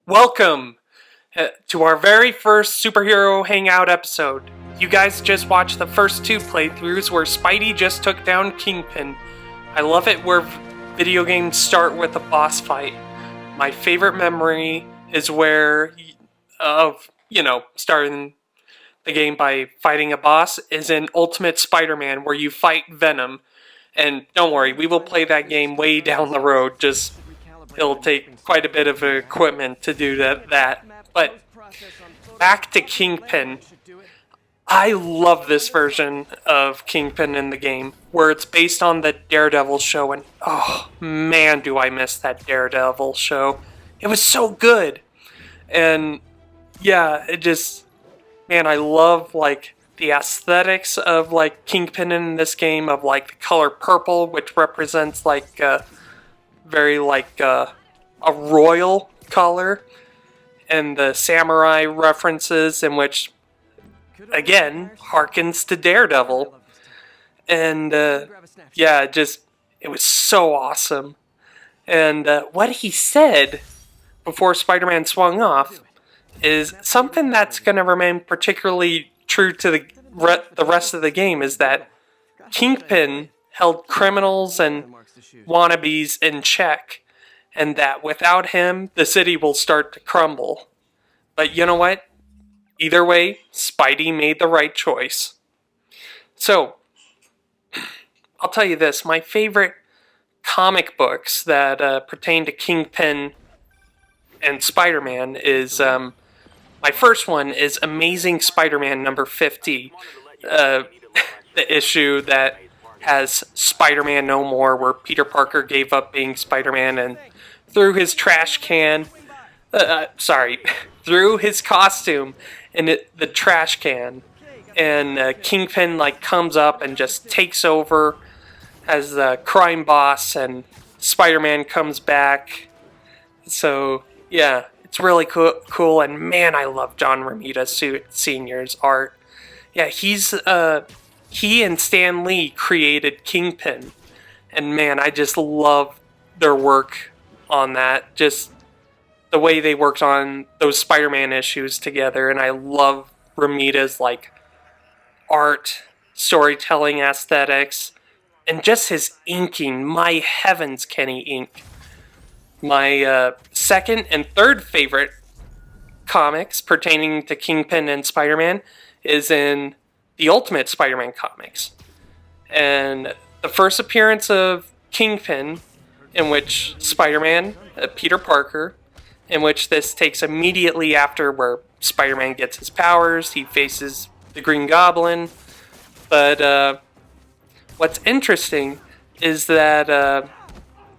Welcome to our very first Superhero Hangout episode. You guys just watched the first two playthroughs where Spidey just took down Kingpin. I love it where video games start with a boss fight. My favorite memory is starting the game by fighting a boss is in Ultimate Spider-Man where you fight Venom. And don't worry, we will play that game way down the road, it'll take quite a bit of equipment to do that. But back to Kingpin. I love this version of Kingpin in the game, where it's based on the Daredevil show, and oh man, do I miss that Daredevil show. It was so good. And yeah, I love the aesthetics of Kingpin in this game, of the color purple, which represents very a royal color, and the samurai references, in which again harkens to Daredevil. And it was so awesome. And what he said before Spider-Man swung off is something that's going to remain particularly true to the rest of the game, is that Kingpin held criminals and wannabes in check, and that without him, the city will start to crumble. But you know what? Either way, Spidey made the right choice. So, I'll tell you this, my favorite comic books that pertain to Kingpin and Spider-Man is, my first one is Amazing Spider-Man number 50, the issue that has Spider-Man No More, where Peter Parker gave up being Spider-Man and threw his threw his costume in the trash can, and Kingpin comes up and just takes over as the crime boss, and Spider-Man comes back. So yeah, it's really cool, and man, I love John Romita Sr.'s art. Yeah, he and Stan Lee created Kingpin, and man, I just love their work on that. Just the way they worked on those Spider-Man issues together, and I love Romita's art, storytelling aesthetics, and just his inking. My heavens, can he ink! My second and third favorite comics pertaining to Kingpin and Spider-Man is in the Ultimate Spider-Man comics. And the first appearance of Kingpin, in which Spider-Man, Peter Parker, in which this takes immediately after where Spider-Man gets his powers, he faces the Green Goblin. But what's interesting is that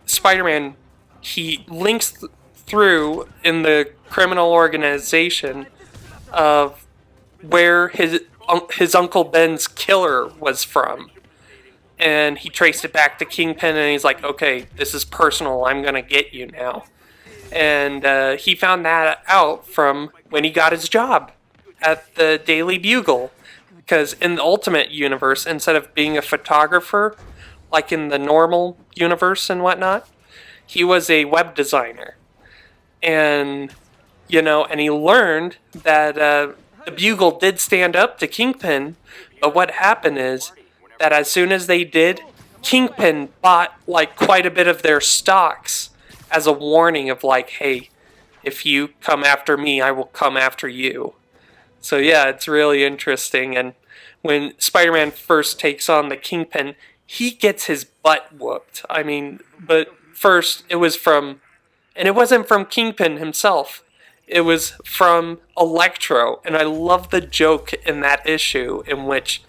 Spider-Man, he links through in the criminal organization of where his Uncle Ben's killer was from. And he traced it back to Kingpin, and he's like, okay, this is personal, I'm gonna get you now. And he found that out from when he got his job at the Daily Bugle. Because in the Ultimate universe, instead of being a photographer, like in the normal universe and whatnot, he was a web designer. And, and he learned that the Bugle did stand up to Kingpin, but what happened is that as soon as they did, Kingpin bought quite a bit of their stocks as a warning of hey, if you come after me, I will come after you. So yeah, it's really interesting. And when Spider-Man first takes on the Kingpin, he gets his butt whooped. I mean, but first it wasn't from Kingpin himself. It was from Electro, and I love the joke in that issue in which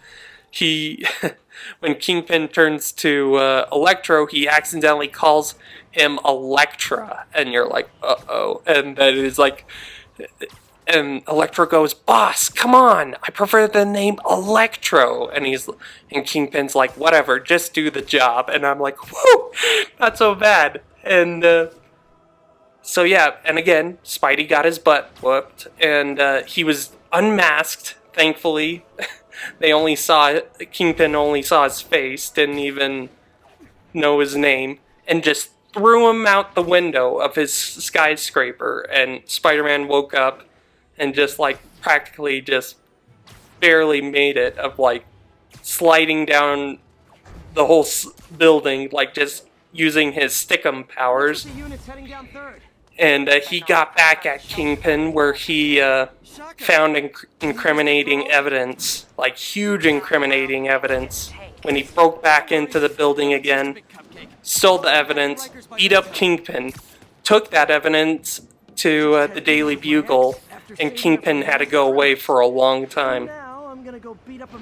when Kingpin turns to Electro, he accidentally calls him Elektra, and you're like, uh-oh. And then it's and Electro goes, boss, come on, I prefer the name Electro. And Kingpin's like, whatever, just do the job. And I'm like, whoo, not so bad. And so yeah, and again, Spidey got his butt whooped, and he was unmasked, thankfully. Kingpin only saw his face, didn't even know his name, and just threw him out the window of his skyscraper, and Spider-Man woke up and just like practically just barely made it of like sliding down the whole building, like just using his stickum powers. And he got back at Kingpin, where he found incriminating evidence, like huge incriminating evidence, when he broke back into the building again, stole the evidence, beat up Kingpin, took that evidence to the Daily Bugle, and Kingpin had to go away for a long time.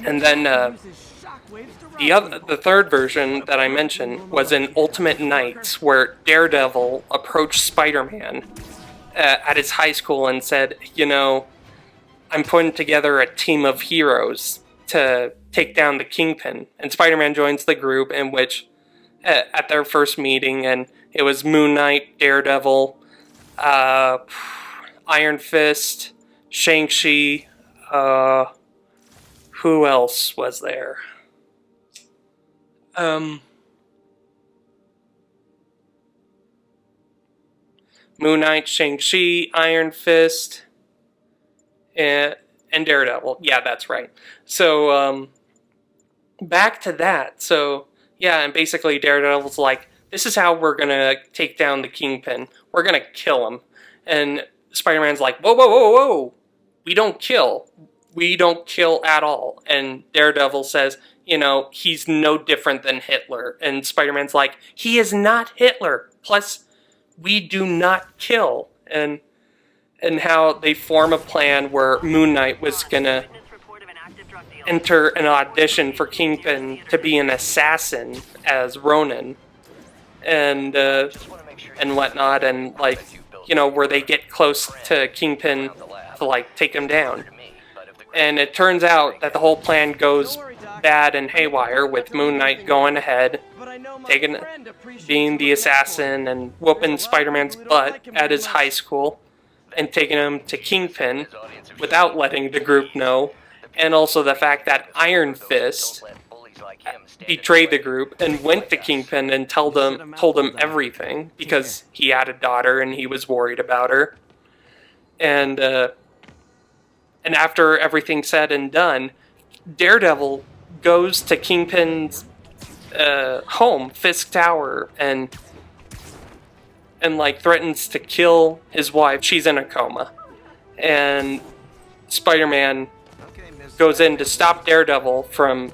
And then the third version that I mentioned was in Ultimate Nights, where Daredevil approached Spider-Man at his high school and said, you know, I'm putting together a team of heroes to take down the Kingpin. And Spider-Man joins the group, in which, at their first meeting, and it was Moon Knight, Daredevil, Iron Fist, Shang-Chi, who else was there? Moon Knight, Shang-Chi, Iron Fist, and Daredevil. Yeah, that's right. So, back to that. So, yeah, and basically Daredevil's like, this is how we're gonna take down the Kingpin. We're gonna kill him. And Spider-Man's like, whoa, whoa, whoa, whoa. We don't kill. We don't kill at all. And Daredevil says, you know, he's no different than Hitler. And Spider-Man's like, he is not Hitler. Plus, we do not kill. And how they form a plan where Moon Knight was gonna enter an audition for Kingpin to be an assassin as Ronin. And whatnot. And, like, you know, where they get close to Kingpin to, like, take him down. And it turns out that the whole plan goes bad and haywire, with Moon Knight going ahead, being the assassin and whooping Spider-Man's butt at his high school, and taking him to Kingpin without letting the group know. And also the fact that Iron Fist betrayed the group and went to Kingpin and told him everything, because he had a daughter and he was worried about her. And after everything's said and done, Daredevil goes to Kingpin's home, Fisk Tower, and like threatens to kill his wife. She's in a coma. And Spider-Man goes in to stop Daredevil from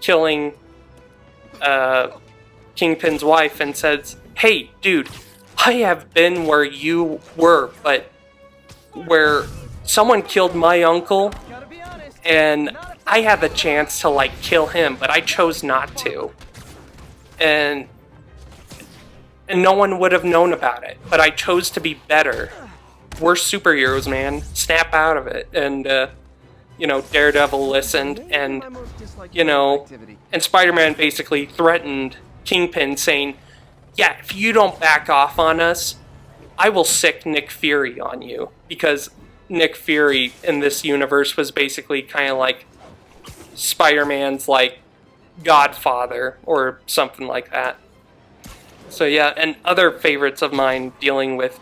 killing Kingpin's wife and says, hey, dude, I have been where you were, but where someone killed my uncle, and I had the chance to, like, kill him, but I chose not to. And no one would have known about it, but I chose to be better. We're superheroes, man. Snap out of it. And, you know, Daredevil listened, and, you know, and Spider-Man basically threatened Kingpin, saying, yeah, if you don't back off on us, I will sick Nick Fury on you. Because Nick Fury in this universe was basically kind of like Spider-Man's, like, godfather or something like that. So yeah, and other favorites of mine dealing with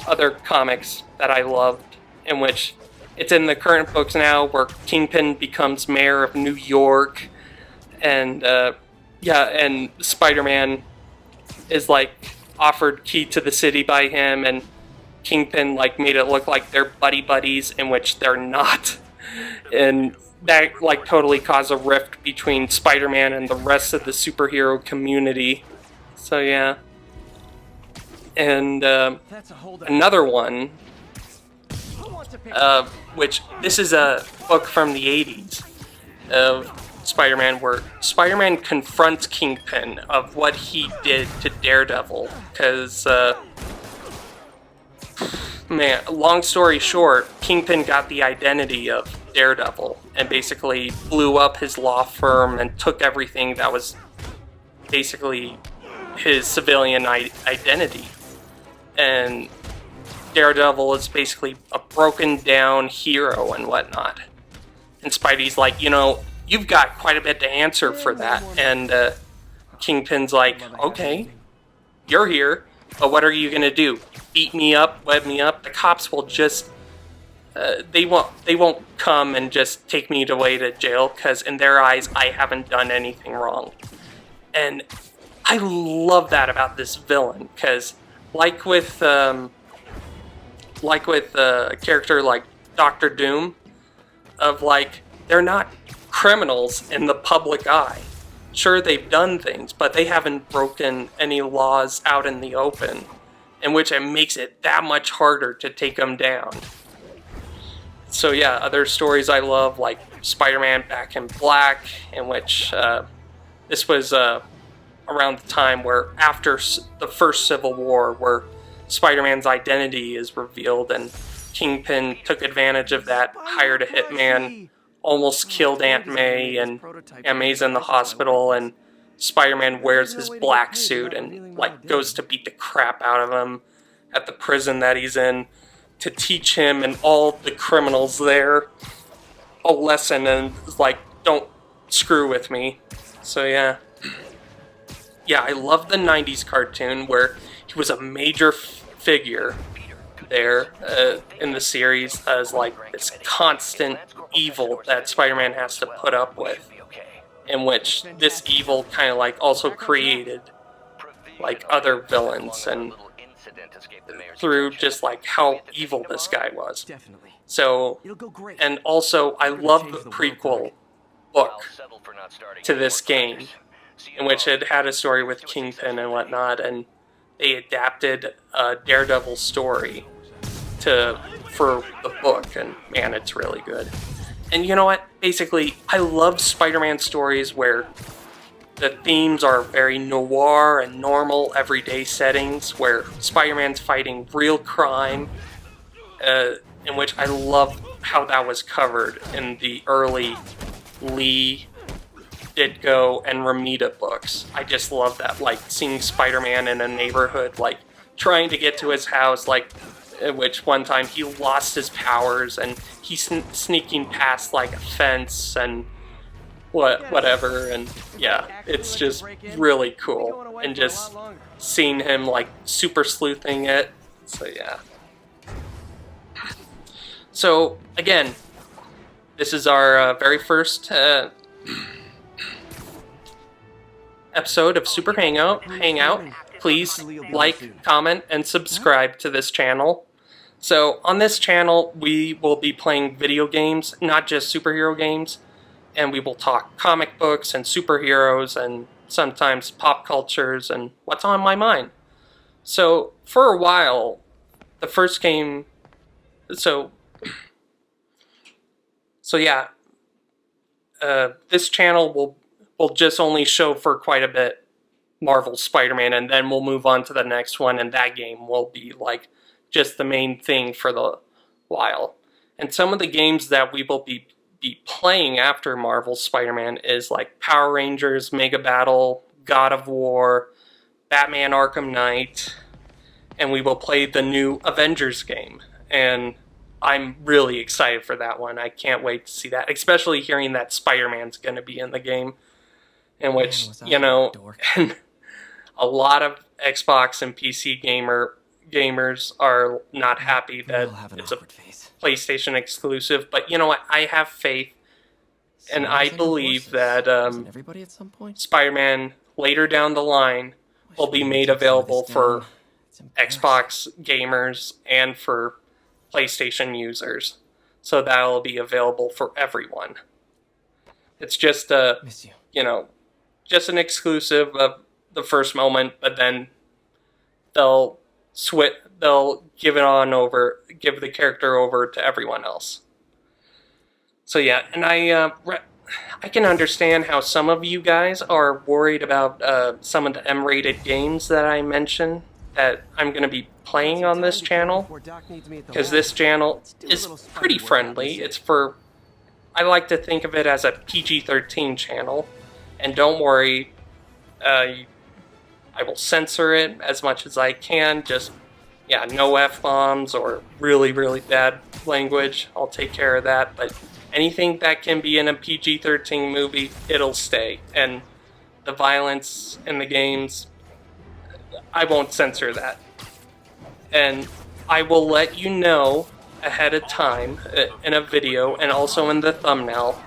other comics that I loved, in which it's in the current books now, where Kingpin becomes mayor of New York, and and Spider-Man is, like, offered key to the city by him, and Kingpin, like, made it look like they're buddies, in which they're not. And that, like, totally caused a rift between Spider-Man and the rest of the superhero community. So, yeah. And another one, which, this is a book from the 80s of Spider-Man, where Spider-Man confronts Kingpin of what he did to Daredevil. Because, man, long story short, Kingpin got the identity of Daredevil and basically blew up his law firm and took everything that was basically his civilian identity. And Daredevil is basically a broken down hero and whatnot. And Spidey's like, you know, you've got quite a bit to answer for that. And Kingpin's like, okay, you're here, but what are you gonna do? Beat me up, web me up? The cops will just they won't come and just take me away to jail, because in their eyes I haven't done anything wrong. And I love that about this villain, because like with a character like Dr. Doom, of like, they're not criminals in the public eye. Sure, they've done things, but they haven't broken any laws out in the open, in which it makes it that much harder to take them down. So yeah, other stories I love, like Spider-Man Back in Black, in which this was around the time where after the first Civil War, where Spider-Man's identity is revealed, and Kingpin took advantage of that, hired a hitman, almost killed Aunt May, and Aunt May's in the hospital, and Spider-Man wears his black suit and like goes to beat the crap out of him at the prison that he's in, to teach him and all the criminals there a lesson, and like, don't screw with me. So yeah, I love the 90s cartoon where he was a major figure there in the series as like this constant evil that Spider-Man has to put up with, in which this evil kind of like also created like other villains, and through just like how evil this guy was. So, and also I love the prequel book to this game, in which it had a story with Kingpin and whatnot, and they adapted a Daredevil story for the book, and man, it's really good. And you know what? Basically, I love Spider-Man stories where the themes are very noir and normal, everyday settings, where Spider-Man's fighting real crime, in which I love how that was covered in the early Lee, Ditko, and Romita books. I just love that, like, seeing Spider-Man in a neighborhood, like, trying to get to his house, like, in which one time he lost his powers, and he's sneaking past, like, a fence, and whatever, and yeah, it's just really cool, and just seeing him like super sleuthing it. So yeah. So again, this is our very first episode of Super Hangout. Please like, comment, and subscribe to this channel. So on this channel, we will be playing video games, not just superhero games. And we will talk comic books and superheroes and sometimes pop cultures and what's on my mind. So for a while, the first game, so yeah, this channel will just only show for quite a bit Marvel Spider-Man, and then we'll move on to the next one, and that game will be like just the main thing for the while. And some of the games that we will be playing after Marvel Spider-Man is like Power Rangers Mega Battle, God of War, Batman Arkham Knight, and we will play the new Avengers game. And I'm really excited for that one. I can't wait to see that, especially hearing that Spider-Man's going to be in the game, in which, you know, and a lot of Xbox and PC gamers are not happy that it's a PlayStation exclusive, but you know what? I have faith, and I believe that Spider-Man later down the line will be made available for Xbox gamers and for PlayStation users. So that'll be available for everyone. It's just you know, just an exclusive of the first moment, but then they'll give the character over to everyone else. So yeah, and I can understand how some of you guys are worried about some of the M-rated games that I mentioned that I'm going to be playing on this channel, because this channel is pretty friendly. I like to think of it as a PG-13 channel, and don't worry, I will censor it as much as I can. Just, yeah, no F-bombs or really, really bad language. I'll take care of that. But anything that can be in a PG-13 movie, it'll stay. And the violence in the games, I won't censor that. And I will let you know ahead of time in a video and also in the thumbnail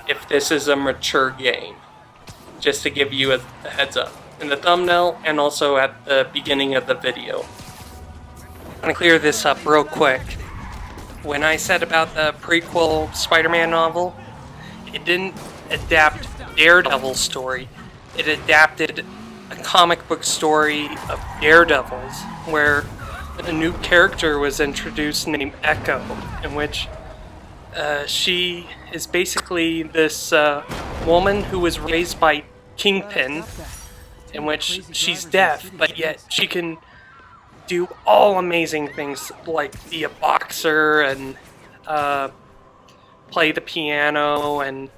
if this is a mature game. Just to give you a heads up. In the thumbnail and also at the beginning of the video. I'm gonna clear this up real quick. When I said about the prequel Spider-Man novel, it didn't adapt Daredevil's story. It adapted a comic book story of Daredevils, where a new character was introduced named Echo, in which she is basically this woman who was raised by Kingpin, in which she's deaf, but yet she can do all amazing things like be a boxer and play the piano and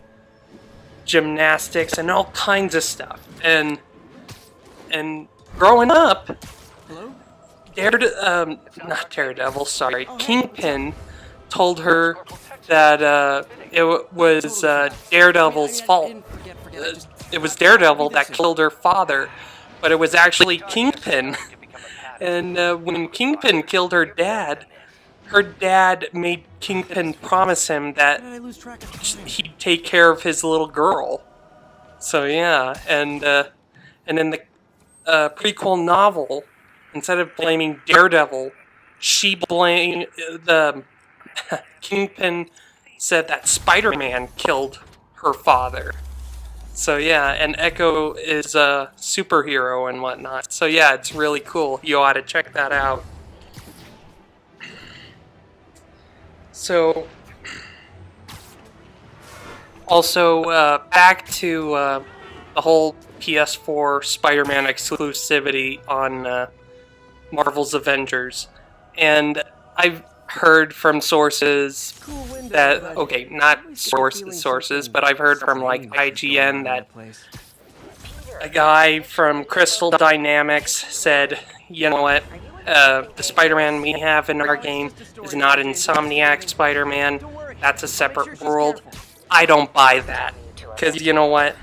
gymnastics and all kinds of stuff. And growing up, not Daredevil, sorry, Kingpin told her that it was Daredevil's fault. It was Daredevil that killed her father, but it was actually Kingpin. And when Kingpin killed her dad made Kingpin promise him that he'd take care of his little girl. So yeah, and in the prequel novel, instead of blaming Daredevil, she blamed the Kingpin said that Spider-Man killed her father. So yeah, and Echo is a superhero and whatnot. So yeah, it's really cool. You ought to check that out. So, also, back to the whole PS4 Spider-Man exclusivity on Marvel's Avengers. And I've heard from sources that, okay, not sources, but I've heard from like IGN that a guy from Crystal Dynamics said, you know what, the Spider-Man we have in our game is not Insomniac Spider-Man, that's a separate world. I don't buy that, because you know what,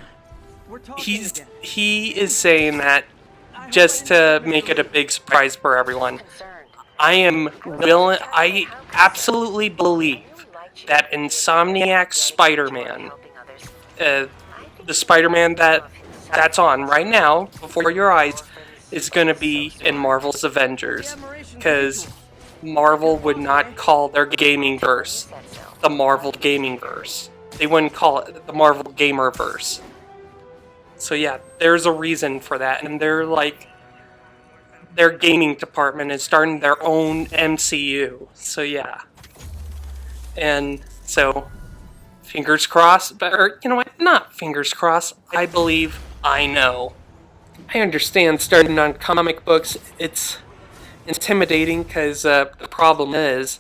he is saying that just to make it a big surprise for everyone. I absolutely believe that Insomniac Spider-Man, the Spider-Man that's on right now, before your eyes, is going to be in Marvel's Avengers. Because Marvel would not call their gaming verse the Marvel Gaming Verse. They wouldn't call it the Marvel Gamer Verse. So yeah, there's a reason for that, and their gaming department is starting their own MCU. So yeah. And so, fingers crossed, or you know what, not fingers crossed, I believe I know. I understand starting on comic books, it's intimidating because the problem is,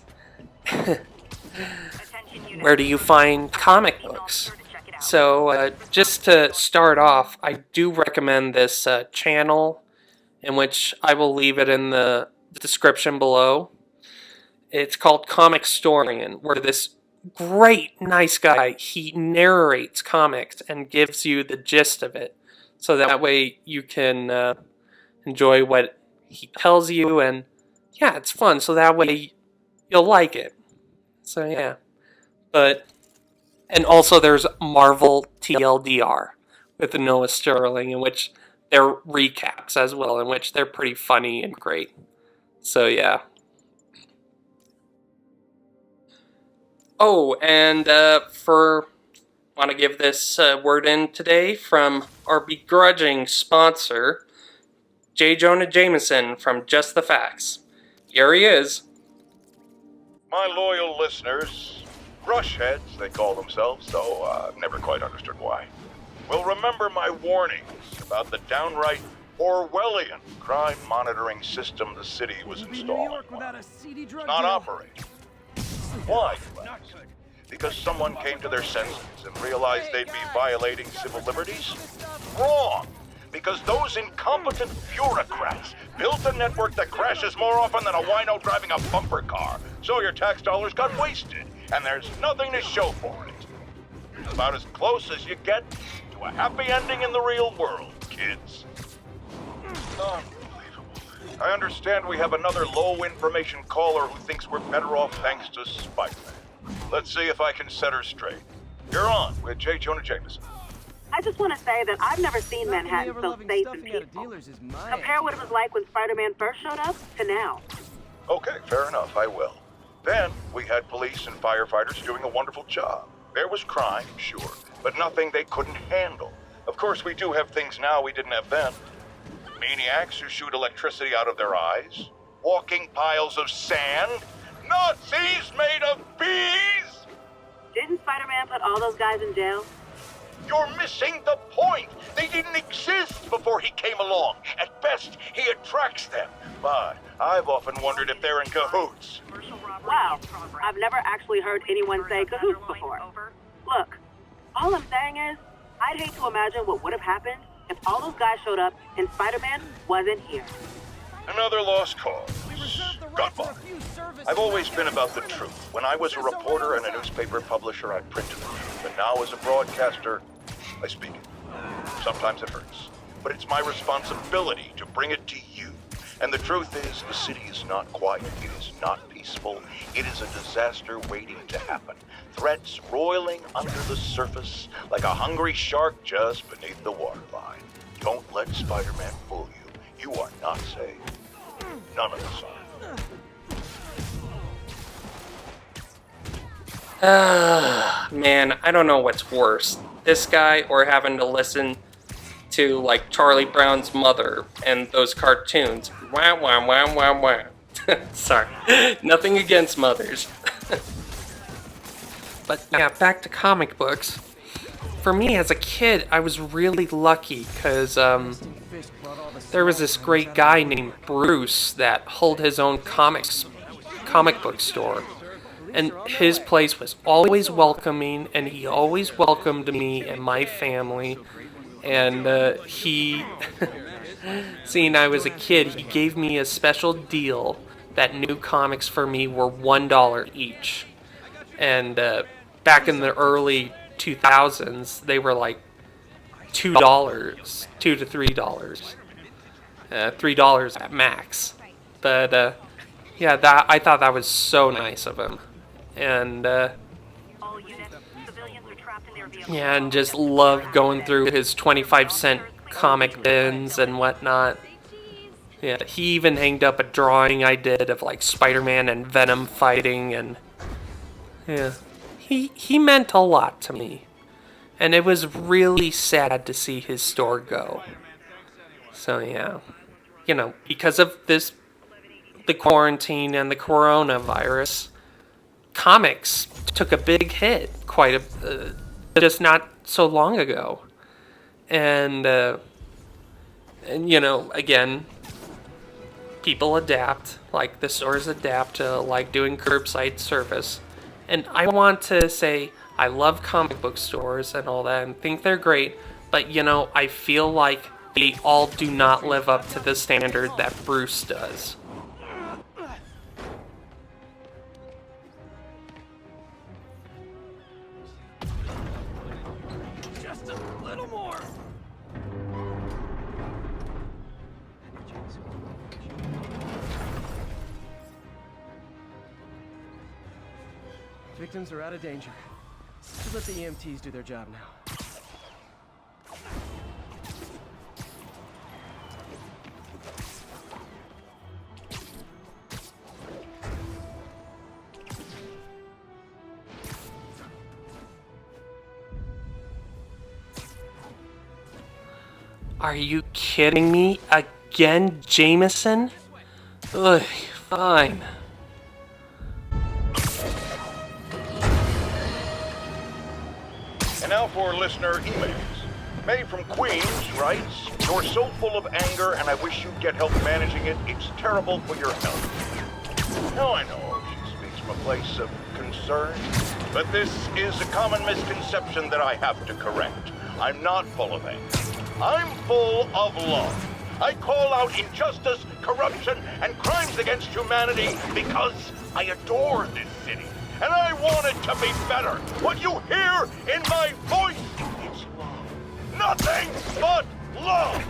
where do you find comic books? So just to start off, I do recommend this channel, in which I will leave it in the description below. It's called Comic Storian, where this great, nice guy, he narrates comics and gives you the gist of it. So that way you can enjoy what he tells you, and yeah, it's fun. So that way you'll like it. So yeah. And also there's Marvel TLDR with Noah Sterling, in which they're recaps as well, in which they're pretty funny and great. So yeah. Oh, and want to give this word in today from our begrudging sponsor, J. Jonah Jameson from Just the Facts. Here he is. My loyal listeners, brushheads they call themselves, though I've never quite understood why, will remember my warnings about the downright Orwellian crime monitoring system the city was installing. It's not operating. Why? Because someone came to their senses and realized they'd be violating civil liberties? Wrong! Because those incompetent bureaucrats built a network that crashes more often than a wino driving a bumper car. So your tax dollars got wasted, and there's nothing to show for it. It's about as close as you get to a happy ending in the real world, kids. I understand we have another low-information caller who thinks we're better off thanks to Spider-Man. Let's see if I can set her straight. You're on with J. Jonah Jameson. I just want to say that I've never seen Manhattan so safe and peaceful. Compare what it was like when Spider-Man first showed up to now. Okay, fair enough, I will. Then, we had police and firefighters doing a wonderful job. There was crime, sure, but nothing they couldn't handle. Of course, we do have things now we didn't have then. Maniacs who shoot electricity out of their eyes, walking piles of sand, Nazis made of bees! Didn't Spider-Man put all those guys in jail? You're missing the point! They didn't exist before he came along. At best, he attracts them. But I've often wondered if they're in cahoots. Wow, I've never actually heard anyone say cahoots before. Look, all I'm saying is, I'd hate to imagine what would have happened if all those guys showed up and Spider-Man wasn't here. Another lost cause. Gunbot. I've always been about the truth. When I was a reporter and a newspaper publisher, I printed it. But now as a broadcaster, I speak it. Sometimes it hurts. But it's my responsibility to bring it to you. And the truth is, the city is not quiet. It is not peaceful. It is a disaster waiting to happen. Threats roiling under the surface like a hungry shark just beneath the waterline. Don't let Spider-Man fool you. You are not safe. None of us are. Man, I don't know what's worse. This guy or having to listen to, like, Charlie Brown's mother and those cartoons. Wah, wah, wah, wah, wah. Sorry. Nothing against mothers. But yeah, back to comic books. For me, as a kid, I was really lucky because there was this great guy named Bruce that held his own comic book store. And his place was always welcoming, and he always welcomed me and my family. And he, seeing I was a kid, he gave me a special deal that new comics for me were $1 each. And back in the early 2000s, they were like $2, $2 to $3, $3 at max. But yeah, I thought that was so nice of him. And yeah, and just loved going through his 25-cent comic bins and whatnot. Yeah, he even hanged up a drawing I did of like Spider-Man and Venom fighting, and yeah, he meant a lot to me. And it was really sad to see his store go. So yeah, you know, because of the quarantine and the coronavirus, comics took a big hit just not so long ago. And you know, again, people adapt, like the stores adapt to like doing curbside service. And I want to say I love comic book stores and all that and think they're great, but you know, I feel like they all do not live up to the standard that Bruce does. Just a little more. Victims are out of danger. Just let the EMTs do their job now. Are you kidding me? Again, Jameson? Ugh, fine. And now for listener emails. May from Queens writes, "You're so full of anger and I wish you'd get help managing it. It's terrible for your health." Now I know she speaks from a place of concern, but this is a common misconception that I have to correct. I'm not full of anger. I'm full of love. I call out injustice, corruption, and crimes against humanity because I adore this city. And I want it to be better. What you hear in my voice is love. Nothing but love.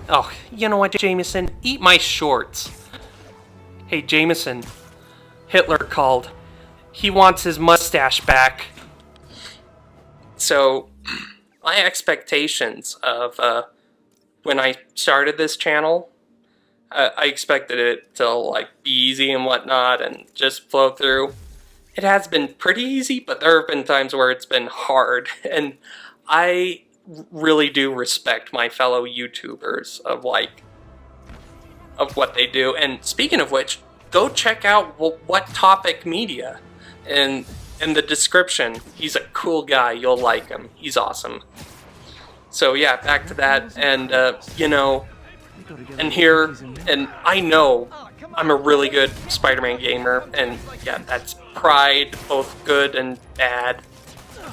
Oh, you know what, Jameson? Eat my shorts. Hey, Jameson. Hitler called. He wants his mustache back. So, my expectations of when I started this channel, I expected it to like be easy and whatnot and just flow through. It has been pretty easy, but there have been times where it's been hard, and I really do respect my fellow YouTubers of what they do. And speaking of which, go check out What Topic Media in the description. He's a cool guy. You'll like him. He's awesome. So yeah, back to that, and you know, and here, and I know I'm a really good Spider-Man gamer, and yeah, that's pride, both good and bad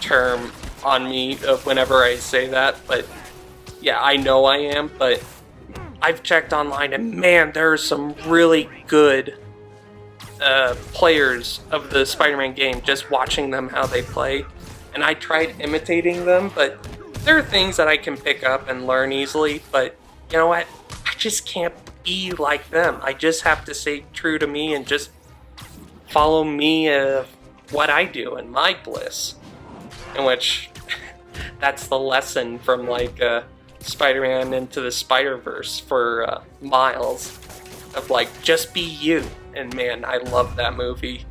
term on me of whenever I say that, but yeah, I know I am, but I've checked online, and man, there are some really good players of the Spider-Man game, just watching them how they play, and I tried imitating them, but there are things that I can pick up and learn easily, but you know what? I just can't be like them. I just have to stay true to me and just follow me what I do and my bliss. In which, that's the lesson from like Spider-Man Into the Spider-Verse for Miles. Of like, just be you. And man, I love that movie.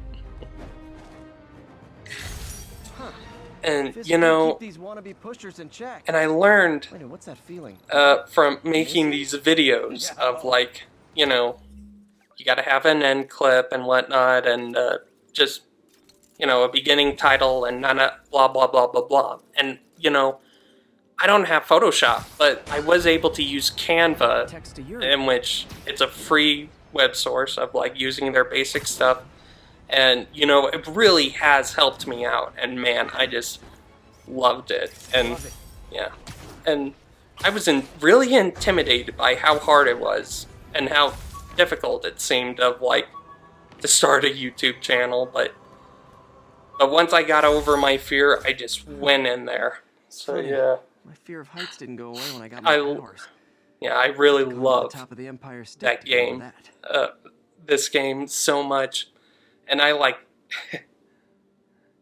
And you know, keep these wannabe pushers in check. and I learned Wait, what's that feeling? from making these videos of like, you know, you gotta have an end clip and whatnot, and just, you know, a beginning title and blah blah blah blah blah. And you know, I don't have Photoshop, but I was able to use Canva, Text to your in which it's a free web source of like using their basic stuff. And, you know, it really has helped me out. And, man, I just loved it. And, yeah. And I was really intimidated by how hard it was. And how difficult it seemed of, like, to start a YouTube channel. But once I got over my fear, I just went in there. So, yeah. My fear of heights didn't go away when I got my powers. Yeah, I really Going to the love top of the Empire State that to do all game. that. This game so much. And I like,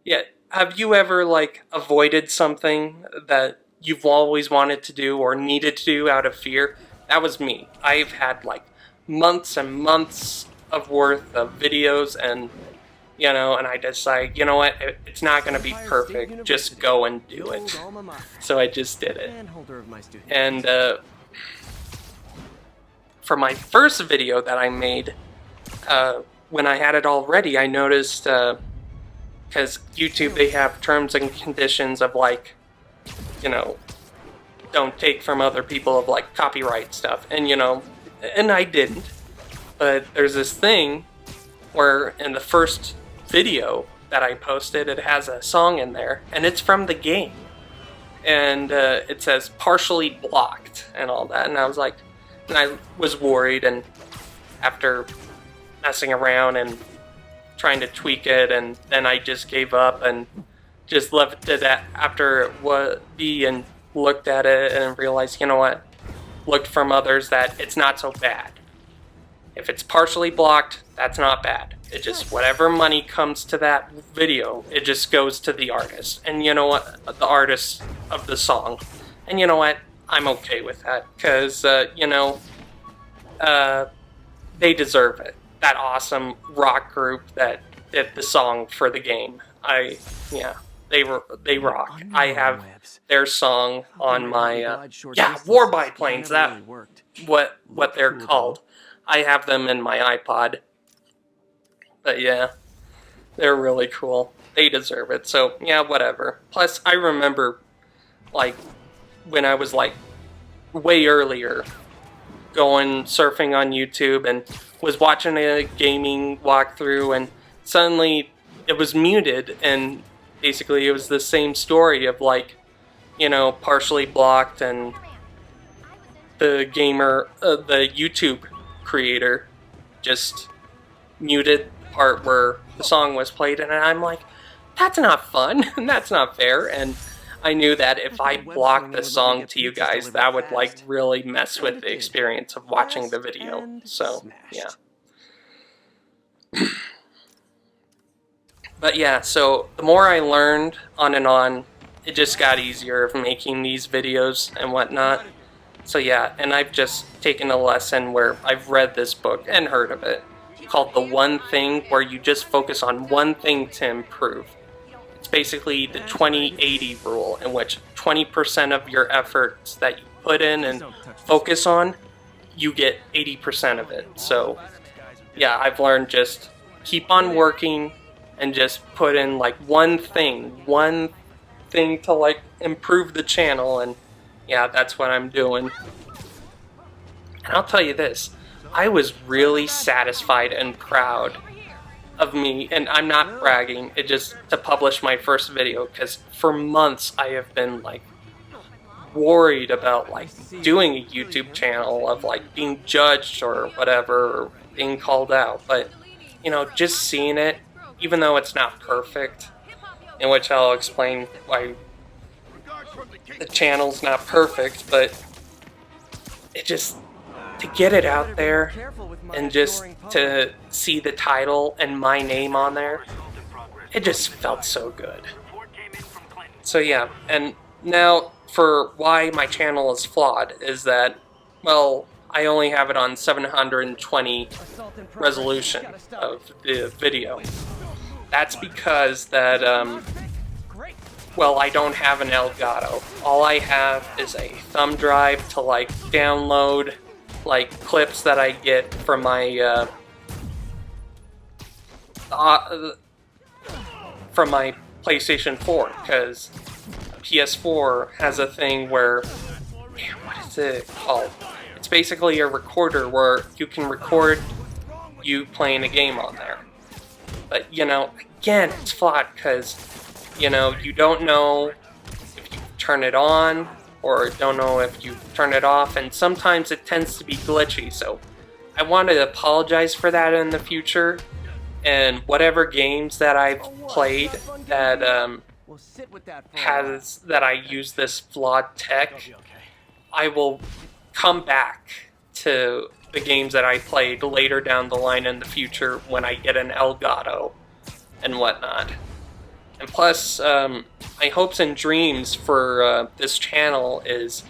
yeah, have you ever like avoided something that you've always wanted to do or needed to do out of fear? That was me. I've had like months and months of worth of videos, and you know, and I decided, you know what, it's not going to be perfect, just go and do it. So I just did it. And for my first video that I made, when I had it all ready, I noticed, because YouTube, they have terms and conditions of like, you know, don't take from other people of like copyright stuff, and you know, and I didn't, but there's this thing where in the first video that I posted, it has a song in there, and it's from the game, and it says partially blocked and all that, and I was like, and I was worried, and after messing around and trying to tweak it, and then I just gave up and just left it at after it was and looked at it and realized, you know what, looked from others that it's not so bad. If it's partially blocked, that's not bad. It just, whatever money comes to that video, it just goes to the artist. And you know what, the artist of the song. And you know what, I'm okay with that, because, you know, they deserve it. That awesome rock group that did the song for the game. They rock. I have their song on my, War Biplanes, that, what they're called. I have them in my iPod. But yeah, they're really cool. They deserve it, so yeah, whatever. Plus, I remember, like, when I was, like, way earlier, going surfing on YouTube and was watching a gaming walkthrough, and suddenly it was muted, and basically it was the same story of like, you know, partially blocked, and the gamer, the YouTube creator just muted the part where the song was played, and I'm like, that's not fun, and that's not fair, and I knew that if I blocked the song to you guys, that would like really mess with the experience of watching the video. So yeah. But yeah, so the more I learned on and on, it just got easier of making these videos and whatnot. So yeah, and I've just taken a lesson where I've read this book and heard of it, called The One Thing, where you just focus on one thing to improve. It's basically the 20-80 rule, in which 20% of your efforts that you put in and focus on, you get 80% of it. So yeah, I've learned just keep on working and just put in like one thing to like improve the channel, and yeah, that's what I'm doing. And I'll tell you this, I was really satisfied and proud of me, and I'm not bragging, it just to publish my first video, because for months I have been like worried about like doing a YouTube channel, of like being judged or whatever, or being called out. But you know, just seeing it, even though it's not perfect, in which I'll explain why the channel's not perfect, but it just, to get it out there and just to see the title and my name on there, it just felt so good. So yeah, and now for why my channel is flawed is that, well, I only have it on 720 resolution of the video. That's because that, well, I don't have an Elgato. All I have is a thumb drive to like download like clips that I get from my PlayStation 4, because PS4 has a thing where, man, what is it called? It's basically a recorder where you can record you playing a game on there. But you know, again, it's flawed because, you know, you don't know if you turn it on or don't know if you turn it off, and sometimes it tends to be glitchy. So I want to apologize for that in the future, and whatever games that I've played that that I use this flawed tech, I will come back to the games that I played later down the line in the future when I get an Elgato and whatnot. And plus, my hopes and dreams for this channel is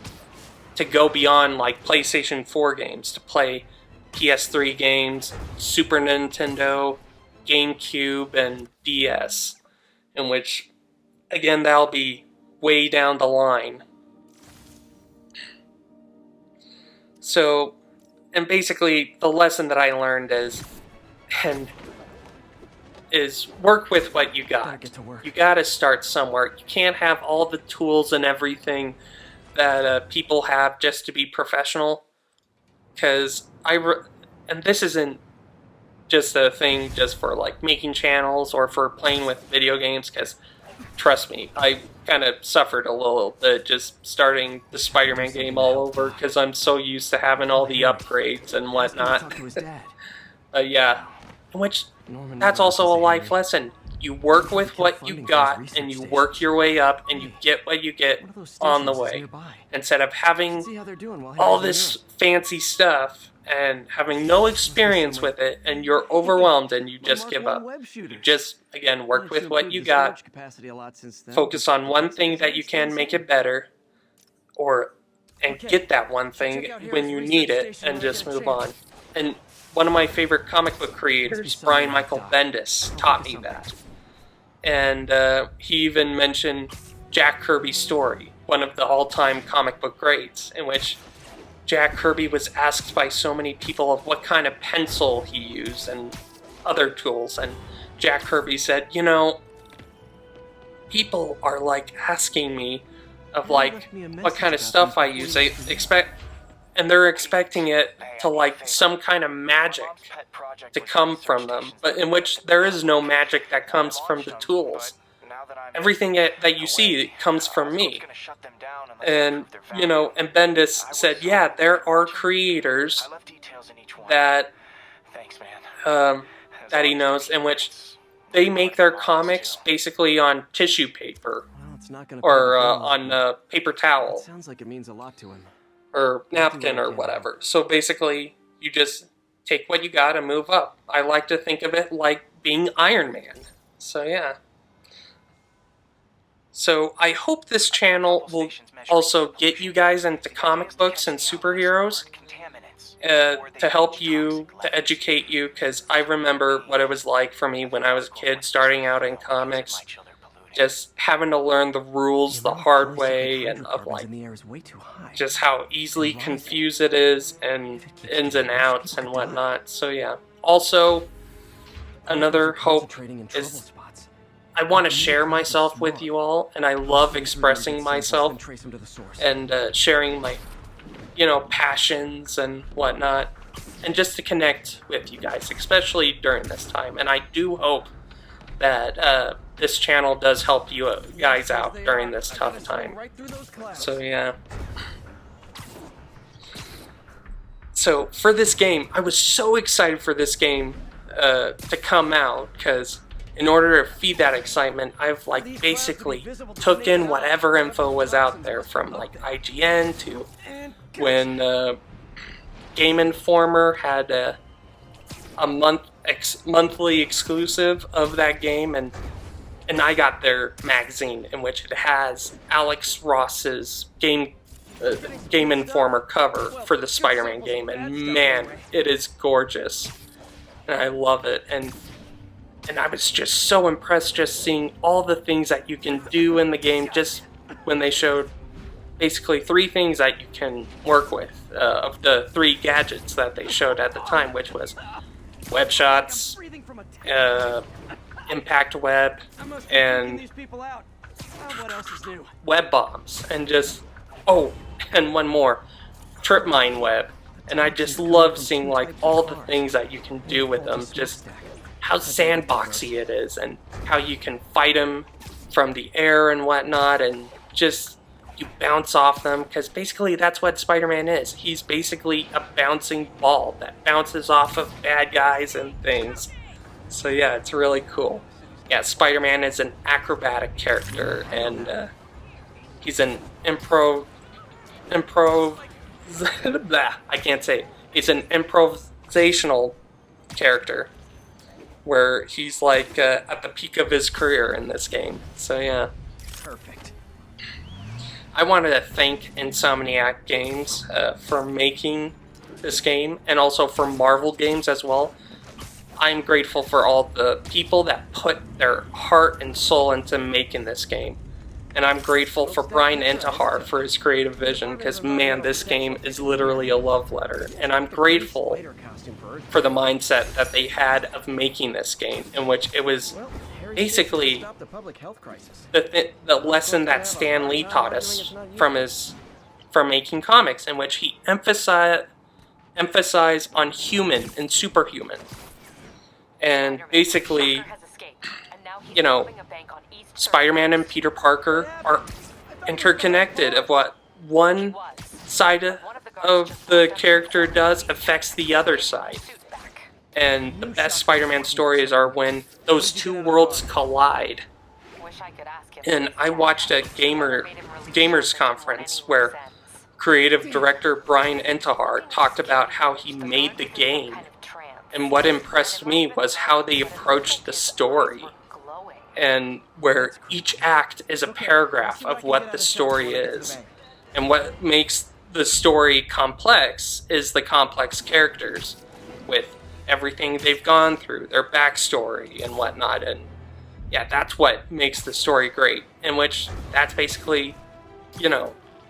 to go beyond like PlayStation 4 games, to play PS3 games, Super Nintendo, GameCube, and DS, in which, again, that'll be way down the line. So, and basically, the lesson that I learned is work with what you got. You gotta start somewhere. You can't have all the tools and everything that people have just to be professional. Because and this isn't just a thing just for like making channels or for playing with video games, because trust me, I kind of suffered a little bit just starting the Spider-Man game all over, because I'm so used to having all the upgrades and whatnot. Yeah, which that's also a life lesson. You work with what you got, and you work your way up, and you get what you get on the way. Instead of having all this fancy stuff and having no experience with it, and you're overwhelmed and you just give up. You just, again, work with what you got, focus on one thing that you can make it better, and get that one thing when you need it, and just move on. And one of my favorite comic book creators, Brian Michael Bendis, taught me that. And he even mentioned Jack Kirby's story, one of the all-time comic book greats, in which Jack Kirby was asked by so many people of what kind of pencil he used and other tools, and Jack Kirby said, you know, people are like asking me of like what kind of stuff I use. They expect, and they're expecting it to like some kind of magic to come from them, but in which there is no magic that comes from the tools. Everything that you see comes from me. And, you know, and Bendis said, yeah, there are creators that, that he knows, in which they make their comics basically on tissue paper. It's not gonna or pay the bills, on but paper it towel sounds like it means a lot to him. or napkin or whatever. So basically, you just take what you got and move up. I like to think of it like being Iron Man. So yeah. So I hope this channel will also get you guys into comic books and superheroes to help you, to educate you, because I remember what it was like for me when I was a kid starting out in comics, just having to learn the rules the hard way, and of like just how easily confused it is and ins and outs and whatnot. So yeah. Also, another hope is I want to share myself with you all, and I love expressing myself and sharing my, passions and whatnot, and just to connect with you guys, especially during this time. And I do hope that this channel does help you guys out during this tough time. So yeah. So for this game, I was so excited for this game to come out, because in order to feed that excitement, I've like basically took in whatever info was out there, from like IGN to when Game Informer had a monthly exclusive of that game, and I got their magazine, in which it has Alex Ross's Game Informer cover for the Spider-Man game, and man, it is gorgeous, and I love it. And I was just so impressed just seeing all the things that you can do in the game, just when they showed basically 3 things that you can work with, of the 3 gadgets that they showed at the time, which was web shots, impact web, and web bombs, and just, oh, and one more, trip mine web. And I just love seeing like all the things that you can do with them, just how sandboxy it is, and how you can fight them from the air and whatnot, and just you bounce off them, because basically that's what Spider-Man is. He's basically a bouncing ball that bounces off of bad guys and things. So yeah, it's really cool. Yeah, Spider-Man is an acrobatic character, and he's an I can't say it. He's an improvisational character, where he's like at the peak of his career in this game. So yeah. Perfect. I wanted to thank Insomniac Games for making this game, and also for Marvel Games as well. I'm grateful for all the people that put their heart and soul into making this game. And I'm grateful for Brian Intihar for his creative vision, because man, this game is literally a love letter. And I'm grateful for the mindset that they had of making this game, in which it was basically the lesson that Stan Lee taught us from making comics, in which he emphasized on human and superhuman. And basically, Spider-Man and Peter Parker are interconnected, of what one side of the character does affects the other side. And the best Spider-Man stories are when those 2 worlds collide. And I watched a gamers conference where creative director Brian Intihar talked about how he made the game. And what impressed me was how they approached the story, and where each act is a paragraph of what the story is. And what makes the story complex is the complex characters, with everything they've gone through, their backstory and whatnot. And yeah, that's what makes the story great, in which that's basically,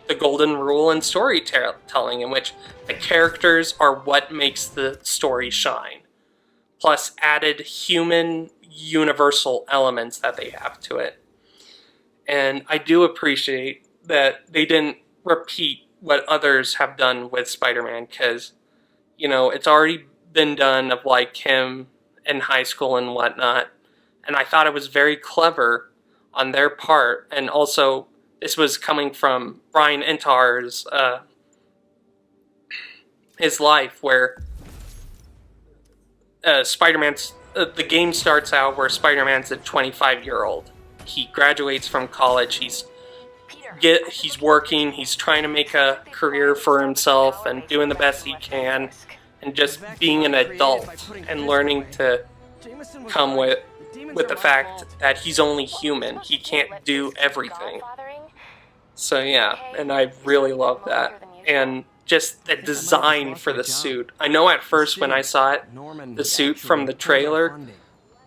the golden rule in storytelling, in which the characters are what makes the story shine, plus added human universal elements that they have to it. And I do appreciate that they didn't repeat what others have done with Spider-Man, because, it's already been done of like him in high school and whatnot. And I thought it was very clever on their part, and also this was coming from Brian Intihar's his life, where Spider-Man's the game starts out where Spider-Man's a 25-year-old, he graduates from college. He's working. He's trying to make a career for himself and doing the best he can, and just being an adult and learning to come with the fact that he's only human. He can't do everything. So yeah, and I really love that. And just the design for the suit. I know at first when I saw it, the suit from the trailer,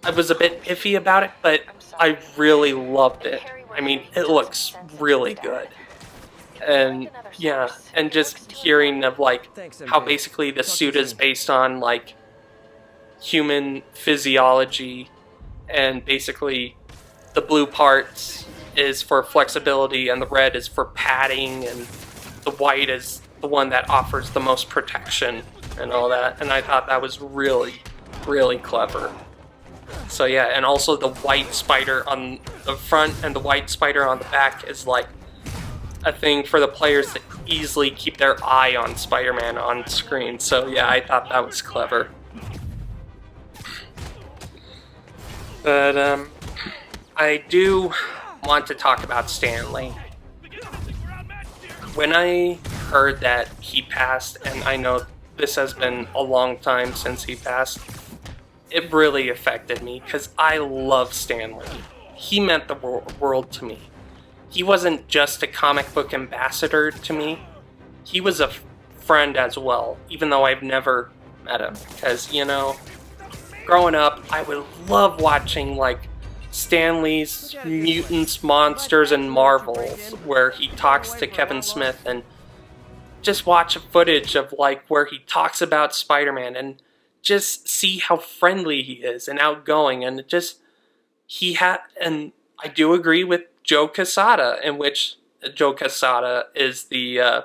I was a bit iffy about it, but I really loved it. I mean, it looks really good. And yeah, and just hearing of like how basically the suit is based on like human physiology, and basically the blue parts is for flexibility and the red is for padding, and the white is the one that offers the most protection and all that. And I thought that was really, really clever. So yeah, and also the white spider on the front and the white spider on the back is like a thing for the players to easily keep their eye on Spider-Man on screen. So yeah, I thought that was clever. But I do want to talk about Stan Lee. When I heard that he passed, and I know this has been a long time since he passed, it really affected me because I love Stan Lee. He meant the world to me. He wasn't just a comic book ambassador to me. He was a friend as well, even though I've never met him. Because, you know, growing up, I would love watching, like, Stan Lee's Mutants, Monsters, and Marvels, where he talks to Kevin Smith, and just watch footage of, like, where he talks about Spider-Man, and just see how friendly he is and outgoing, and and I do agree with Joe Quesada, in which Joe Quesada is the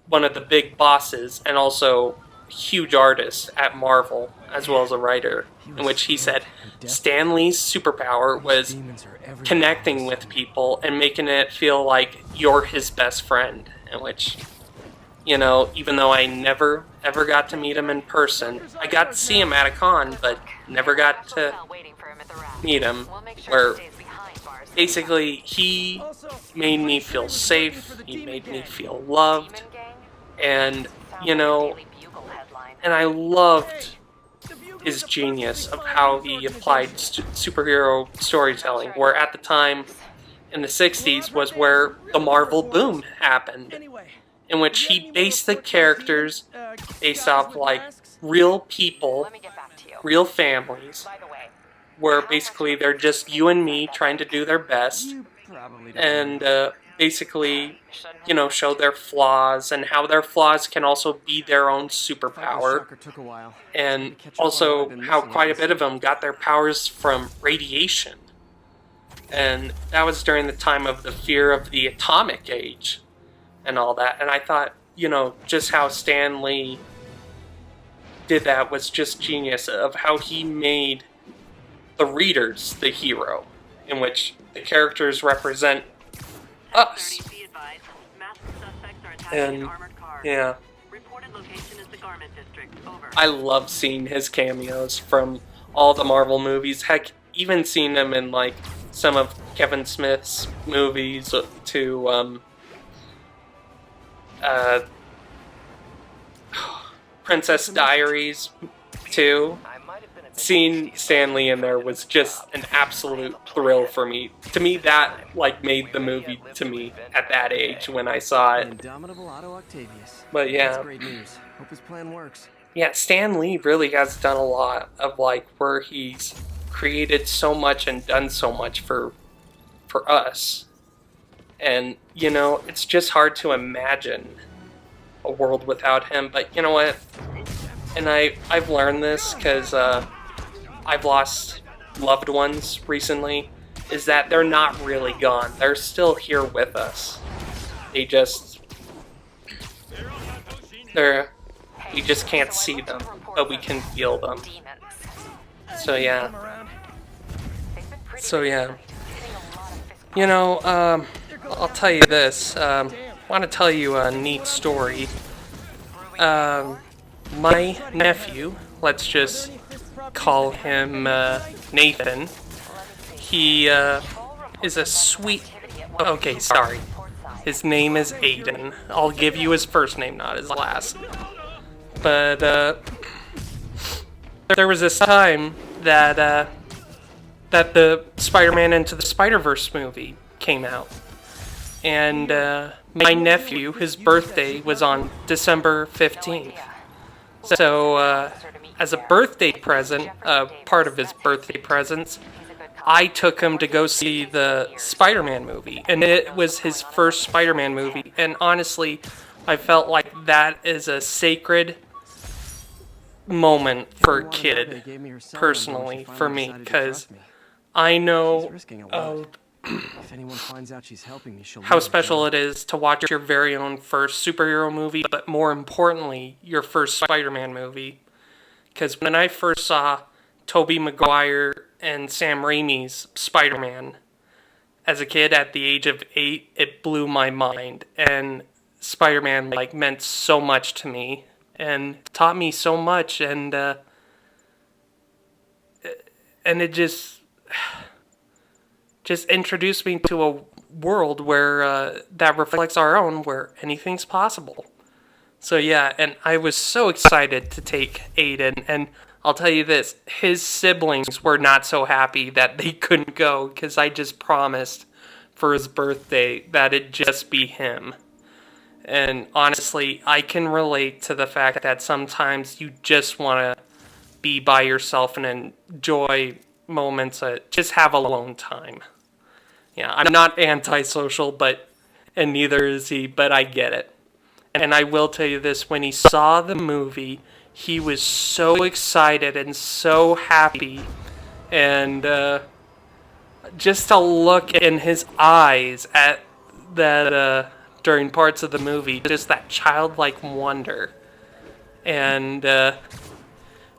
one of the big bosses and also a huge artist at Marvel, as well as a writer, in which he said Stan Lee's superpower was connecting with people and making it feel like you're his best friend, in which, you know, even though I never ever got to meet him in person, I got to see him at a con, but never got to meet him, where basically he made me feel safe, he made me feel loved, and, you know, and I loved his genius of how he applied superhero storytelling, where at the time in the 60s was where the Marvel boom happened, in which he based the characters based off like real people, real families, where basically they're just you and me trying to do their best, and basically, you know, show their flaws and how their flaws can also be their own superpower, and also how quite a bit of them got their powers from radiation. And that was during the time of the fear of the atomic age and all that. And I thought, you know, just how Stan Lee did that was just genius, of how he made the readers the hero, in which the characters represent us. And yeah, I love seeing his cameos from all the Marvel movies. Heck, even seeing them in like some of Kevin Smith's movies, to Princess Diaries 2. Seeing Stan Lee in there was just an absolute thrill for me. To me, that like made the movie to me at that age when I saw it. But yeah, Hope his plan works. yeah, Stan Lee really has done a lot of like where he's created so much and done so much for us. And you know, it's just hard to imagine a world without him. But you know what? And I've learned this because I've lost loved ones recently, is that they're not really gone. They're still here with us. We just can't see them, but we can feel them. So yeah. You know, I'll tell you this. I want to tell you a neat story. My nephew, let's just call him Nathan. He is a sweet... Okay, sorry. His name is Aiden. I'll give you his first name, not his last. But, there was this time that, that the Spider-Man Into the Spider-Verse movie came out. And, my nephew, his birthday was on December 15th. So, as a birthday present, part of his birthday presents, I took him to go see the Spider-Man movie. And it was his first Spider-Man movie. And honestly, I felt like that is a sacred moment for a kid, personally, for me. Because I know If anyone finds out she's helping me, she'll how special it is to watch your very own first superhero movie, but more importantly, your first Spider-Man movie. Because when I first saw Tobey Maguire and Sam Raimi's Spider-Man as a kid at the age of 8, it blew my mind. And Spider-Man like meant so much to me and taught me so much, and it just introduced me to a world where that reflects our own, where anything's possible. So yeah, and I was so excited to take Aiden, and I'll tell you this, his siblings were not so happy that they couldn't go, because I just promised for his birthday that it'd just be him. And honestly, I can relate to the fact that sometimes you just want to be by yourself and enjoy moments, just have alone time. Yeah, I'm not antisocial, and neither is he, but I get it. And I will tell you this, when he saw the movie, he was so excited and so happy. And just to look in his eyes at that during parts of the movie, just that childlike wonder. And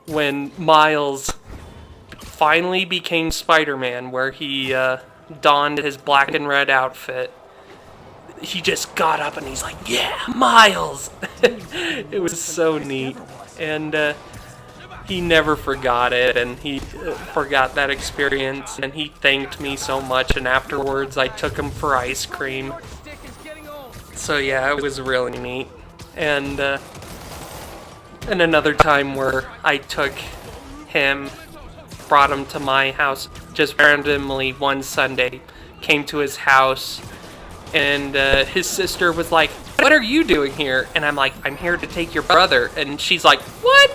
when Miles finally became Spider-Man, where he donned his black and red outfit, he just got up and he's like, yeah, Miles! It was so neat. And he never forgot it, and he forgot that experience, and he thanked me so much, and afterwards I took him for ice cream. So yeah, it was really neat. And another time where I took him, brought him to my house, just randomly one Sunday, came to his house, and his sister was like, what are you doing here? And I'm like, I'm here to take your brother. And she's like, what?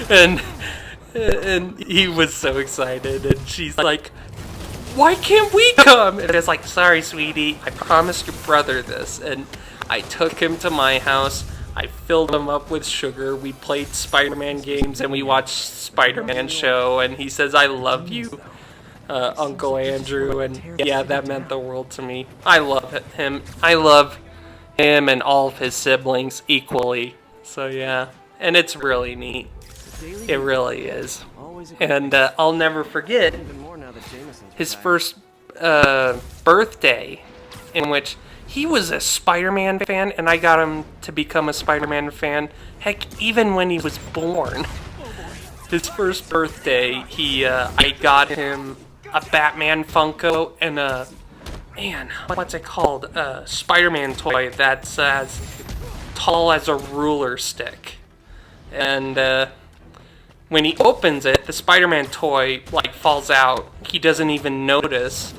And he was so excited, and she's like, why can't we come? And it's like, sorry, sweetie, I promised your brother this. And I took him to my house, I filled him up with sugar, we played Spider-Man games, and we watched Spider-Man show, and he says, I love you, Uncle Andrew, and yeah, that meant the world to me. I love him and all of his siblings equally. So yeah, and it's really neat. It really is. And I'll never forget his first birthday, in which he was a Spider-Man fan, and I got him to become a Spider-Man fan, heck, even when he was born. His first birthday, I got him a Batman Funko and a, what's it called? A Spider-Man toy that's as tall as a ruler stick. And when he opens it, the Spider-Man toy falls out. He doesn't even notice.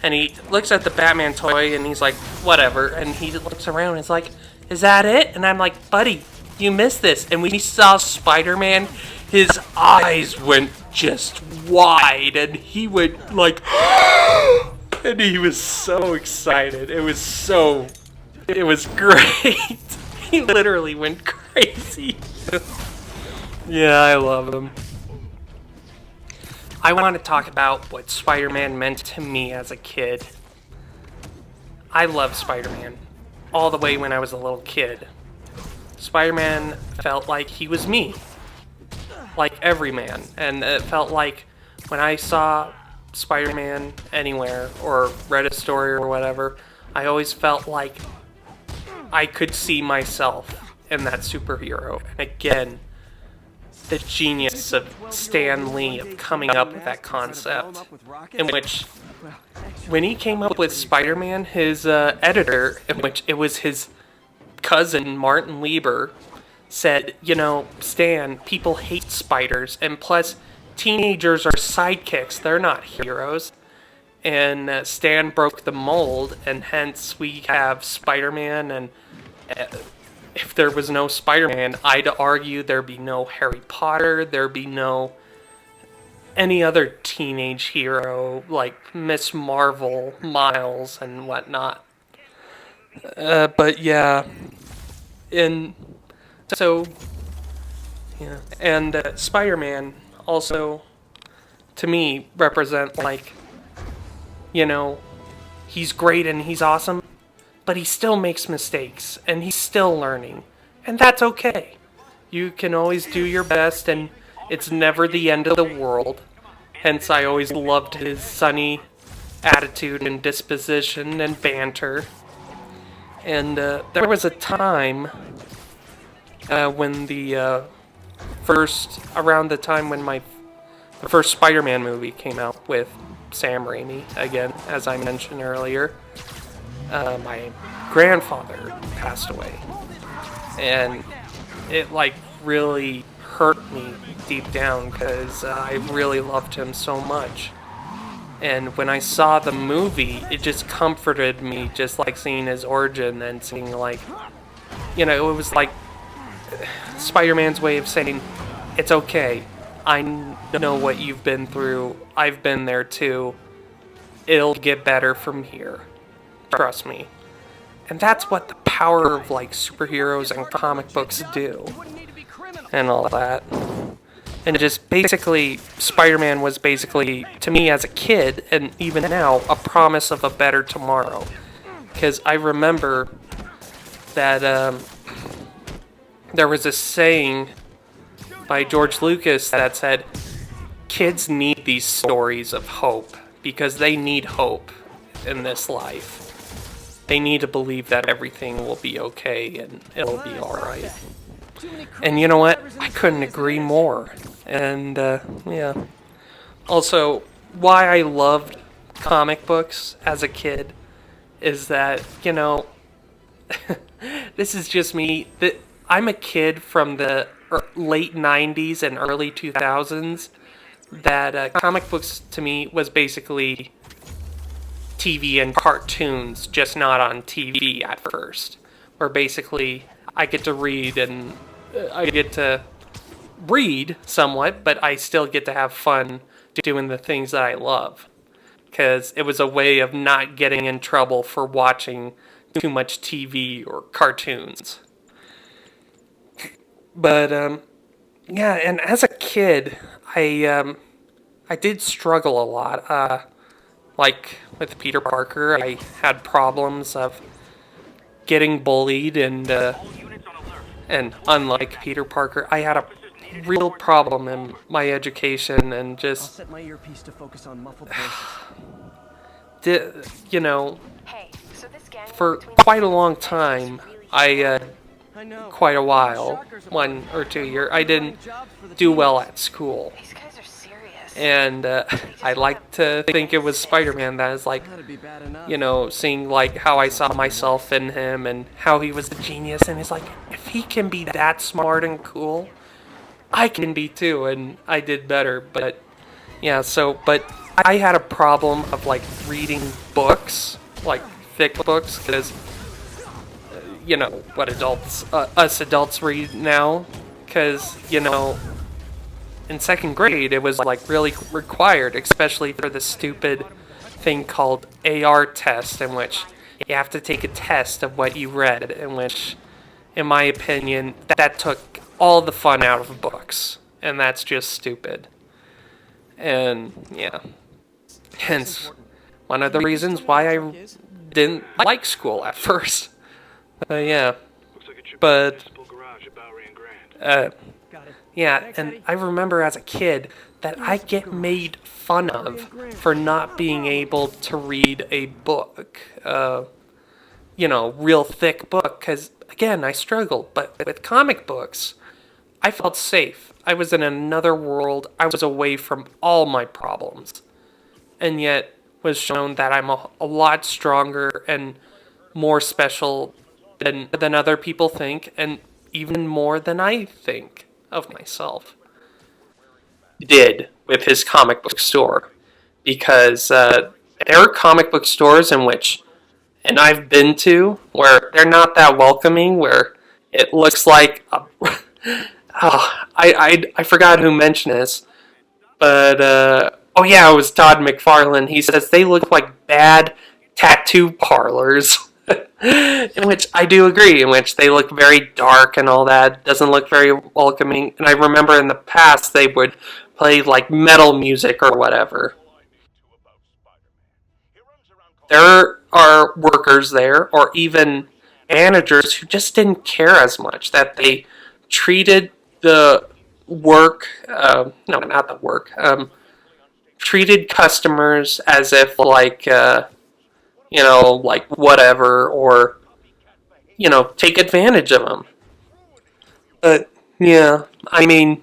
And he looks at the Batman toy and he's like, whatever. And he looks around and he's like, is that it? And I'm like, buddy, you missed this. And when he saw Spider-Man, his eyes went just wide. And he went like, and he was so excited. It was great. He literally went crazy. Yeah, I love him. I want to talk about what Spider-Man meant to me as a kid. I loved Spider-Man all the way when I was a little kid. Spider-Man felt like he was me, like every man, and it felt like when I saw Spider-Man anywhere or read a story or whatever, I always felt like I could see myself in that superhero. And again, the genius of Stan Lee of coming up with that concept, in which when he came up with Spider-Man, his editor, in which it was his cousin Martin Lieber, said, Stan, people hate spiders, and plus, teenagers are sidekicks, they're not heroes. And Stan broke the mold, and hence we have Spider-Man, and if there was no Spider-Man, I'd argue there'd be no Harry Potter, there'd be no any other teenage hero like Miss Marvel, Miles, and whatnot. But yeah, and so yeah, and Spider-Man also, to me, represent he's great and he's awesome, but he still makes mistakes and he's still learning, and that's okay. You can always do your best, and it's never the end of the world. Hence, I always loved his sunny attitude and disposition and banter. And there was a time when around the time when the first Spider-Man movie came out with Sam Raimi, again, as I mentioned earlier, my grandfather passed away. And it really hurt me deep down because I really loved him so much. And when I saw the movie, it just comforted me, just seeing his origin and seeing it was like Spider-Man's way of saying, it's okay. I know what you've been through. I've been there too. It'll get better from here. Trust me. And that's what the power of superheroes and comic books do. And all that. And just basically, Spider-Man was basically, to me as a kid, and even now, a promise of a better tomorrow. Because I remember that there was a saying by George Lucas that said, kids need these stories of hope, because they need hope in this life. They need to believe that everything will be okay and it'll be alright. And you know what? I couldn't agree more. And, yeah. Also, why I loved comic books as a kid is that, this is just me. I'm a kid from the late 90s and early 2000s that comic books to me was basically TV and cartoons, just not on TV at first. Where basically I get to read and I get to read somewhat, but I still get to have fun doing the things that I love. Because it was a way of not getting in trouble for watching too much TV or cartoons. But, yeah, and as a kid, I did struggle a lot. With Peter Parker, I had problems of getting bullied, and unlike Peter Parker, I had a real problem in my education, and just I'll set my earpiece to focus on muffled voices. For quite a long time, quite a while, 1 or 2 years, I didn't do well at school. And I like to think it was Spider-Man that is seeing how I saw myself in him and how he was a genius, and it's if he can be that smart and cool, I can be too, and I did better. But yeah, but I had a problem of reading books, thick books, because what us adults read now, because in second grade, it was really required, especially for the stupid thing called AR test, in which you have to take a test of what you read, in which, in my opinion, that took all the fun out of books, and that's just stupid. And yeah, hence one of the reasons why I didn't like school at first. Yeah, but yeah, and I remember as a kid that I get made fun of for not being able to read a book, real thick book, because, again, I struggled. But with comic books, I felt safe. I was in another world. I was away from all my problems. And yet, was shown that I'm a lot stronger and more special than other people think, and even more than I think of myself. Did with his comic book store, because there are comic book stores in which, and I've been to, where they're not that welcoming, where it looks like I forgot who mentioned this, but oh yeah, it was Todd McFarlane. He says they look like bad tattoo parlors. In which I do agree, in which they look very dark and all that, doesn't look very welcoming. And I remember in the past they would play like metal music or whatever. There are workers there, or even managers, who just didn't care as much, that they treated the work, no, not the work, treated customers as if like, like whatever, or, take advantage of them. But, yeah, I mean,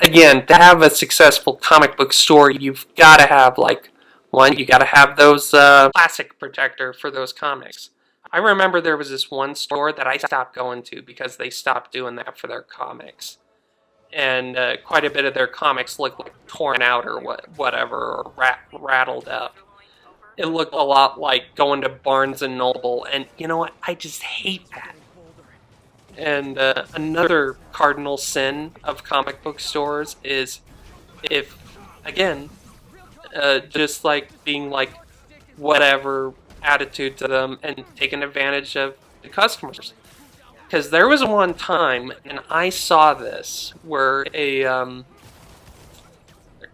again, to have a successful comic book store, you've got to have, like, one, you got to have those plastic protector for those comics. I remember there was this one store that I stopped going to because they stopped doing that for their comics. And quite a bit of their comics looked like torn out or whatever, or rattled up. It looked a lot like going to Barnes and Noble, and you know what? I just hate that. And another cardinal sin of comic book stores is if, again, just like being like whatever attitude to them and taking advantage of the customers. Because there was one time, and I saw this, where a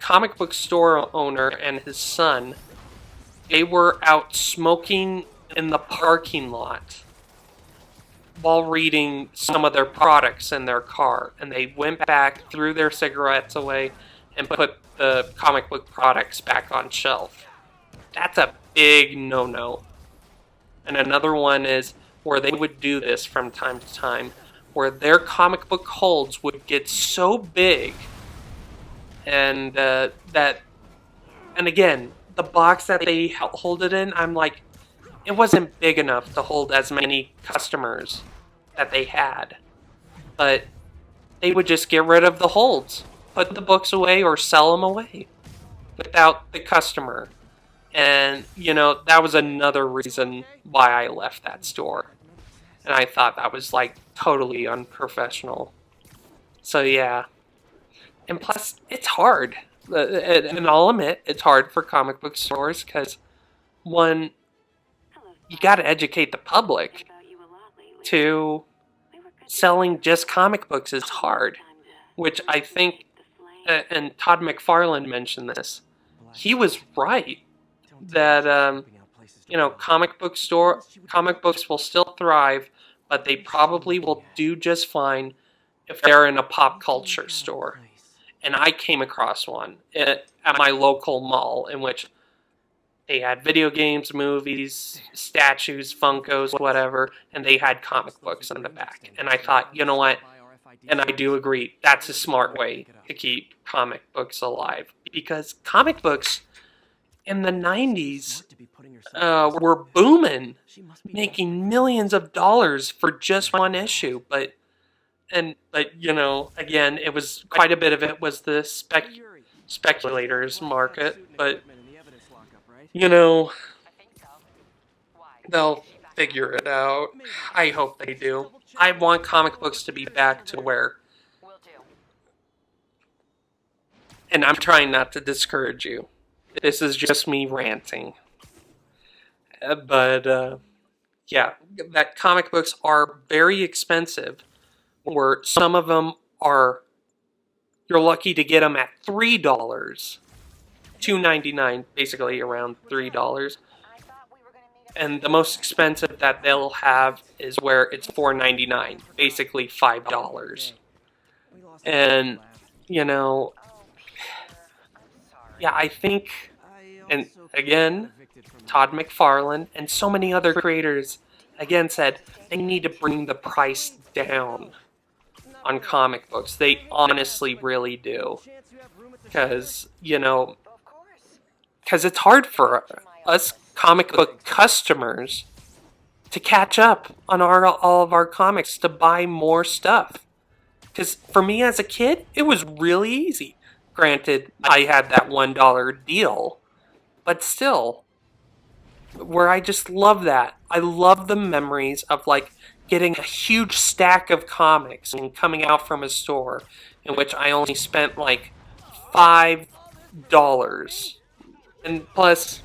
comic book store owner and his son, they were out smoking in the parking lot while reading some of their products in their car. And they went back, threw their cigarettes away, and put the comic book products back on shelf. That's a big no-no. And another one is where they would do this from time to time, where their comic book holds would get so big, and and again, the box that they hold it in, I'm like, it wasn't big enough to hold as many customers that they had. But they would just get rid of the holds, put the books away, or sell them away without the customer. And, that was another reason why I left that store. And I thought that was, like, totally unprofessional. So, yeah. And plus, it's hard. And I'll admit, it's hard for comic book stores because, one, you got to educate the public. Two, selling just comic books is hard. Which I think, and Todd McFarlane mentioned this, he was right. That comic books will still thrive, but they probably will do just fine if they're in a pop culture store. And I came across one at my local mall in which they had video games, movies, statues, Funkos, whatever, and they had comic books in the back. And I thought, you know what? And I do agree, that's a smart way to keep comic books alive, because comic books in the 90s were booming, making millions of dollars for just one issue. But again, it was quite a bit of it was the speculators market. But they'll figure it out. I hope they do. I want comic books to be back to where, and I'm trying not to discourage you. This is just me ranting. But that comic books are very expensive, where some of them are, you're lucky to get them at $3, $2.99, basically around $3. And the most expensive that they'll have is where it's $4.99, basically $5. And, I think, and again, Todd McFarlane and so many other creators, again, said they need to bring the price down on comic books. They honestly really do. Because, because it's hard for us comic book customers to catch up on all of our comics, to buy more stuff. Because for me as a kid, it was really easy. Granted, I had that $1 deal, but still, where I just love that. I love the memories of like getting a huge stack of comics and coming out from a store in which I only spent like $5. And plus,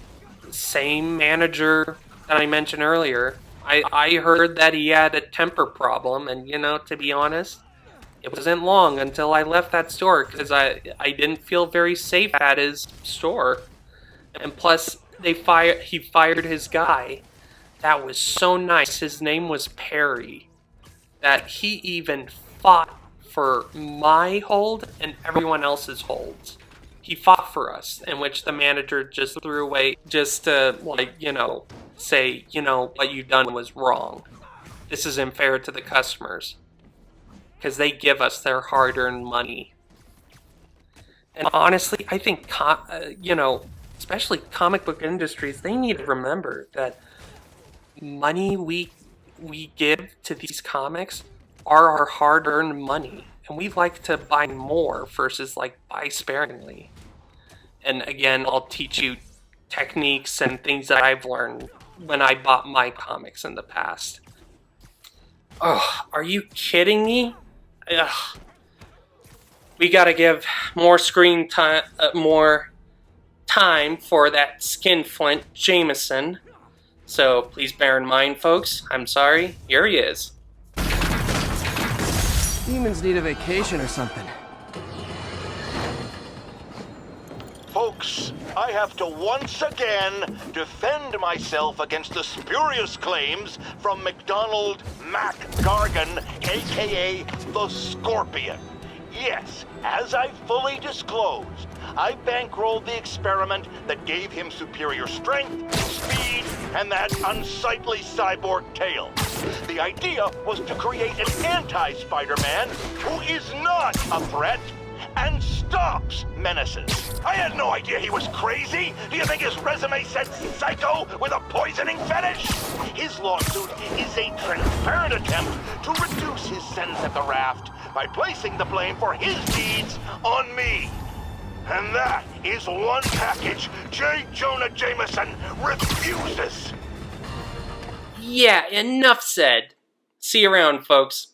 same manager that I mentioned earlier, I heard that he had a temper problem, and to be honest, it wasn't long until I left that store because I didn't feel very safe at his store. And plus, he fired his guy. That was so nice. His name was Perry. That he even fought for my hold and everyone else's holds. He fought for us, in which the manager just threw away just to, say, what you done was wrong. This isn't fair to the customers. Because they give us their hard-earned money. And honestly, I think, especially comic book industries, they need to remember that money we give to these comics are our hard-earned money. And we like to buy more versus, buy sparingly. And again, I'll teach you techniques and things that I've learned when I bought my comics in the past. Oh, are you kidding me? Ugh. We gotta give more screen time, more time for that skinflint Jameson. So please bear in mind, folks. I'm sorry. Here he is. Demons need a vacation or something. Folks, I have to once again defend myself against the spurious claims from McDonald Mac Gargan, aka the Scorpion. Yes, as I fully disclosed, I bankrolled the experiment that gave him superior strength, speed, and that unsightly cyborg tail. The idea was to create an anti-Spider-Man who is not a threat and stops menaces. I had no idea he was crazy. Do you think his resume said psycho with a poisoning fetish? His lawsuit is a transparent attempt to reduce his sentence at the raft by placing the blame for his deeds on me. And that is one package J. Jonah Jameson refuses. Yeah, enough said. See you around, folks.